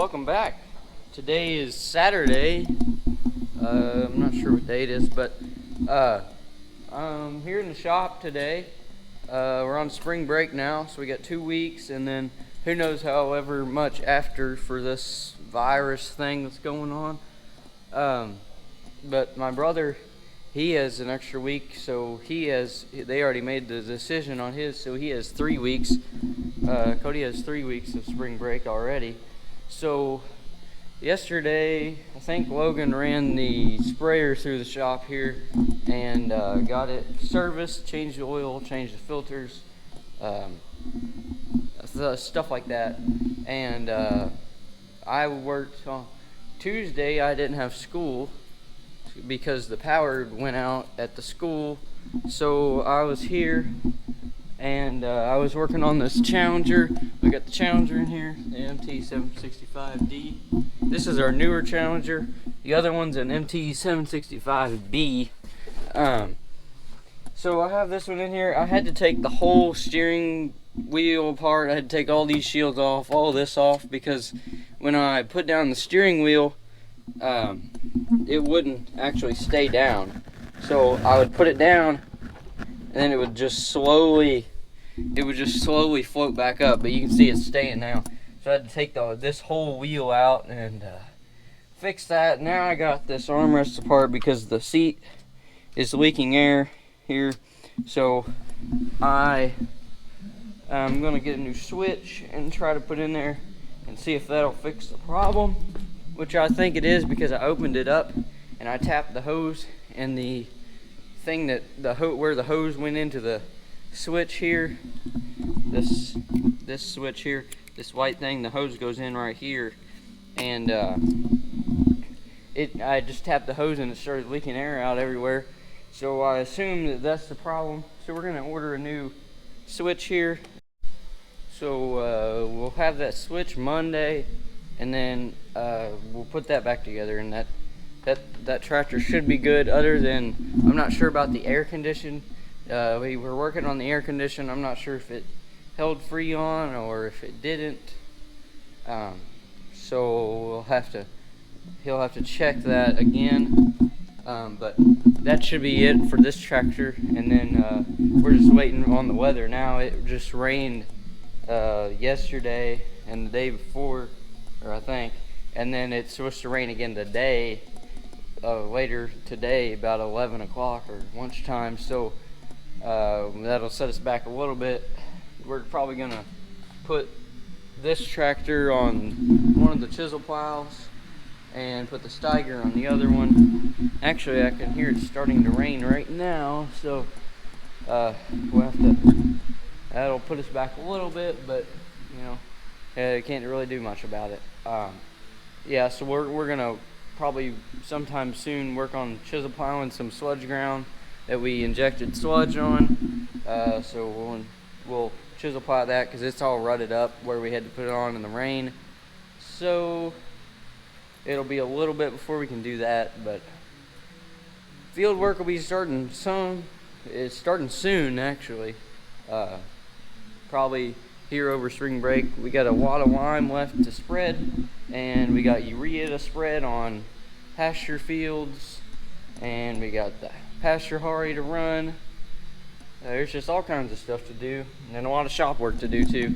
welcome back. Today is Saturday. I'm not sure what day it is, but I'm here in the shop today. We're on spring break now, so we got 2 weeks, and then who knows however much after for this virus thing that's going on. But my brother, he has an extra week, so they already made the decision on his, so he has 3 weeks. Cody has 3 weeks of spring break already. So yesterday, I think Logan ran the sprayer through the shop here and got it serviced, changed the oil, changed the filters, stuff like that. And I worked on Tuesday. I didn't have school because the power went out at the school, so I was here and I was working on this Challenger. We got the Challenger in here, the MT765D. This is our newer Challenger. The other one's an MT765B. So I have this one in here. I had to take the whole steering wheel apart. I had to take all these shields off, all this off, because when I put down the steering wheel, it wouldn't actually stay down. So I would put it down, and then it would just slowly float back up. But you can see it's staying now. So I had to take this whole wheel out and fix that. Now I got this armrest apart because the seat is leaking air here. So I'm gonna get a new switch and try to put in there and see if that'll fix the problem, which I think it is, because I opened it up and I tapped the hose, and the thing that where the hose went into the switch here, this switch here, this white thing, the hose goes in right here, and I just tapped the hose and it started leaking air out everywhere. So I assume that that's the problem. So we're gonna order a new switch here. So we'll have that switch Monday, and then we'll put that back together, and that tractor should be good, other than I'm not sure about the air condition. We were working on the air condition. I'm not sure if it held Freon or if it didn't. So he'll have to check that again. But that should be it for this tractor, and then we're just waiting on the weather now. It just rained yesterday and the day before, or I think, and then it's supposed to rain again today, later today, about 11 o'clock or lunchtime. So that'll set us back a little bit. We're probably gonna put this tractor on one of the chisel plows and put the Steiger on the other one. Actually, I can hear it starting to rain right now, so we'll have to. That'll put us back a little bit, but you know, can't really do much about it. Yeah, so we're gonna probably sometime soon work on chisel plowing some sludge ground that we injected sludge on. So we'll chisel plow that because it's all rutted up where we had to put it on in the rain. So it'll be a little bit before we can do that, but field work will be starting soon. It's starting soon, actually. Probably here over spring break. We got a lot of lime left to spread, and we got urea to spread on pasture fields, and we got the pasture hari to run. There's just all kinds of stuff to do, and a lot of shop work to do too.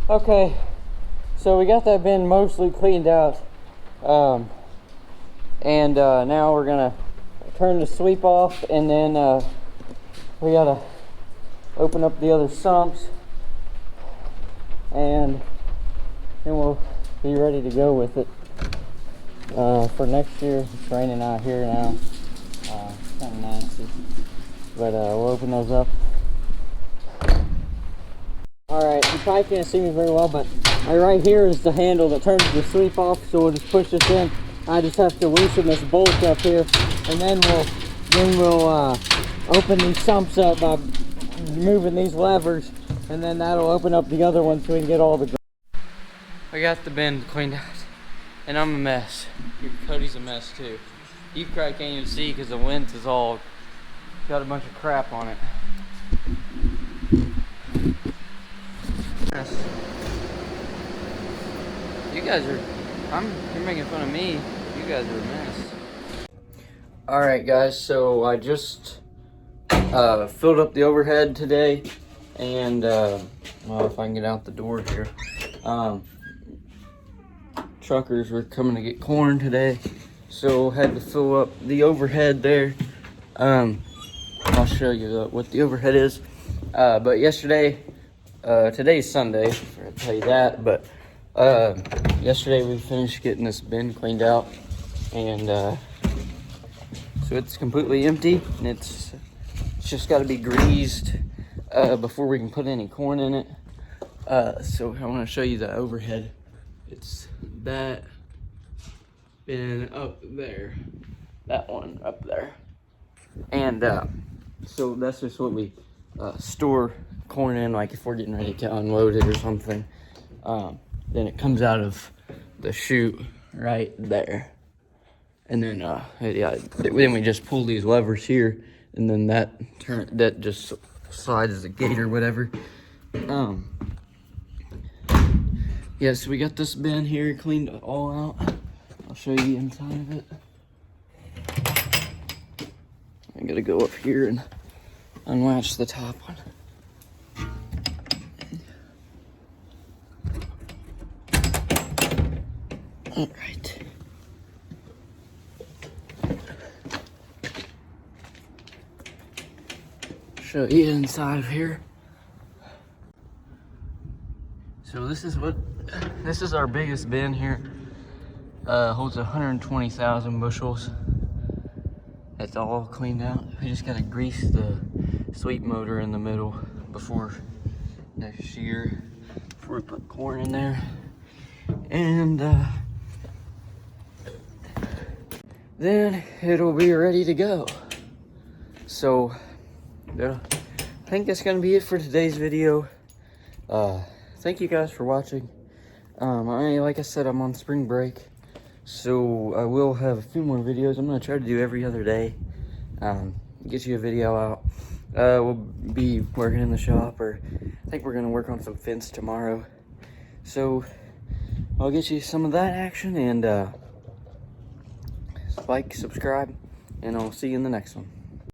Okay, so we got that bin mostly cleaned out. And now we're gonna turn the sweep off, and then we gotta open up the other sumps, and then we'll be ready to go with it for next year. It's raining out here now. It's kind of nasty, but we'll open those up. Alright, you probably can't see me very well, but right here is the handle that turns the sweep off, so we'll just push this in. I just have to loosen this bolt up here, and then we'll open these sumps up by moving these levers, and then that'll open up the other one so we can get all the. I got the bin cleaned out, and I'm a mess. Cody's a mess too. You probably can't even see because the lens is all got a bunch of crap on it. You guys are, you're making fun of me. You guys are a mess. Alright guys, so I just filled up the overhead today, and well, if I can get out the door here. Truckers were coming to get corn today, so had to fill up the overhead there. I'll show you what the overhead is. But yesterday, today's Sunday, I'll tell you that, but yesterday we finished getting this bin cleaned out, and so it's completely empty, and it's just got to be greased before we can put any corn in it. So I want to show you the overhead. It's that bin up there, that one up there, and so that's just what we store corn in, like if we're getting ready to unload it or something. Then it comes out of the chute right there, and then yeah, then we just pull these levers here, and then that just slides as a gate or whatever. Yeah, so we got this bin here cleaned all out. I'll show you inside of it. I gotta go up here and unlatch the top one. All right. Show you inside of here. So this is our biggest bin here. Holds 120,000 bushels. It's all cleaned out. We just gotta grease the sweep motor in the middle before next year, before we put corn in there. And then it'll be ready to go. So yeah, I think that's gonna be it for today's video. Thank you guys for watching. Like I said, I'm on spring break, so I will have a few more videos. I'm gonna try to do every other day. Get you a video out. We'll be working in the shop, or I think we're gonna work on some fence tomorrow. So I'll get you some of that action, and like, subscribe, and I'll see you in the next one.